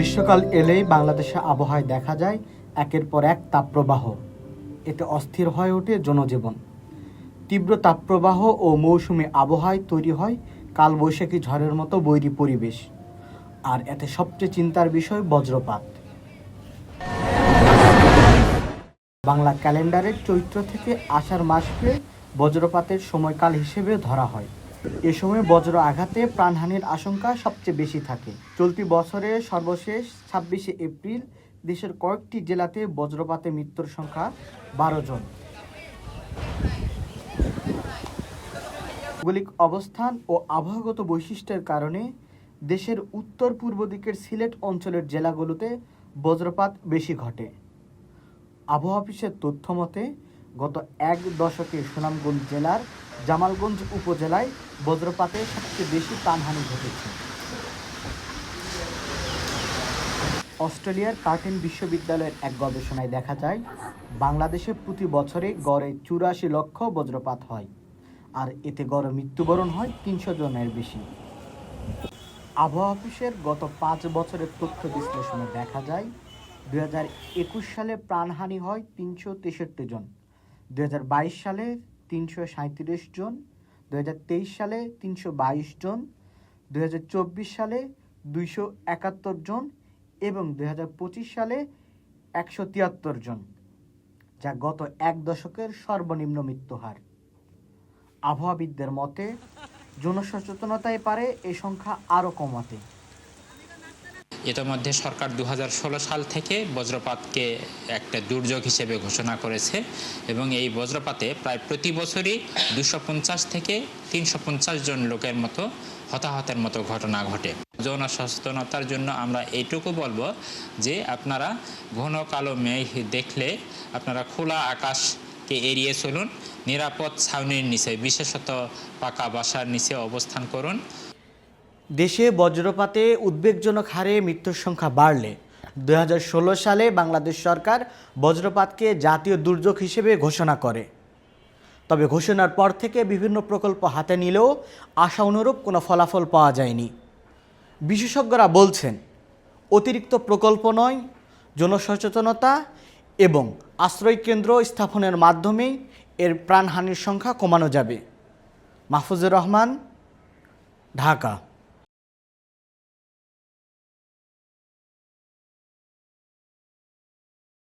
গ্রীষ্মকাল এলেই বাংলাদেশে আবহাওয়ায় দেখা যায় একের পর এক তাপপ্রবাহ। এতে অস্থির হয়ে ওঠে জনজীবন। তীব্র তাপপ্রবাহ ও মৌসুমী আবহাওয়ায় তৈরি হয় কালবৈশাখী ঝড়ের মতো বৈরী পরিবেশ। আর এতে সবচেয়ে চিন্তার বিষয় বজ্রপাত। বাংলা ক্যালেন্ডারের চৈত্র থেকে আষাঢ় মাসকে বজ্রপাতের সময়কাল হিসেবে ধরা হয়। এ সময় বজ্র আঘাতে প্রাণহানির আশঙ্কা সবচেয়ে বেশি থাকে। চলতি বছরের সর্বশেষ 26শে এপ্রিল দেশের কয়েকটি জেলাতে বজ্রপাতে মৃত্যুর সংখ্যা 12 জন। ভৌগোলিক অবস্থান ও আবহাওয়াগত বৈশিষ্ট্যের কারণে দেশের উত্তর পূর্ব দিকের সিলেট অঞ্চলের জেলাগুলোতে বজ্রপাত বেশি ঘটে। আবহাওয়া অফিসের তথ্য মতে গত এক দশকে সুনামগঞ্জ জেলার জামালগঞ্জ উপজেলায় বজ্রপাতে সবচেয়ে বেশি প্রাণহানি ঘটেছে। অস্ট্রেলিয়ার কার্টিন বিশ্ববিদ্যালয়ের এক গবেষণায় দেখা যায় বাংলাদেশে প্রতি বছরে গড়ে 84 লক্ষ বজ্রপাত হয়, আর এতে গড়ে মৃত্যুবরণ হয় 300 জনের বেশি। আবহাওয়া অফিসের গত 5 বছরের তথ্য বিশ্লেষণে দেখা যায় 2021 সালে প্রাণহানি হয় 363 জন, 2022 সালে 337 জন, 2023 সালে 322 জন, 2024 সালে 271 জন এবং 2025 সালে 173 জন, যা গত এক দশকের সর্বনিম্ন মৃত্যুহার। আবহাওয়াবিদদের মতে জনসচেতনতায় পারে এই সংখ্যা আরও কমাতে। ইতিমধ্যে সরকার 2016 সাল থেকে বজ্রপাতকে একটা দুর্যোগ হিসেবে ঘোষণা করেছে এবং এই বজ্রপাতে প্রায় প্রতি বছরই 250 থেকে 350 জন লোকের মতো হতাহতের মতো ঘটনা ঘটে। জনসচেতনতার জন্য আমরা এইটুকু বলবো যে আপনারা ঘন কালো মেঘ দেখলে আপনারা খোলা আকাশকে এড়িয়ে চলুন, নিরাপদ ছাউনির নিচে বিশেষত পাকা বাসার নিচে অবস্থান করুন। দেশে বজ্রপাতে উদ্বেগজনক হারে মৃত্যুর সংখ্যা বাড়লে 2016 সালে বাংলাদেশ সরকার বজ্রপাতকে জাতীয় দুর্যোগ হিসেবে ঘোষণা করে। তবে ঘোষণার পর থেকে বিভিন্ন প্রকল্প হাতে নিলেও আশা অনুরূপ কোনো ফলাফল পাওয়া যায়নি। বিশেষজ্ঞরা বলছেন অতিরিক্ত প্রকল্প নয়, জনসচেতনতা এবং আশ্রয়কেন্দ্র স্থাপনের মাধ্যমেই এর প্রাণহানির সংখ্যা কমানো যাবে। মাহফুজুর রহমান, ঢাকা।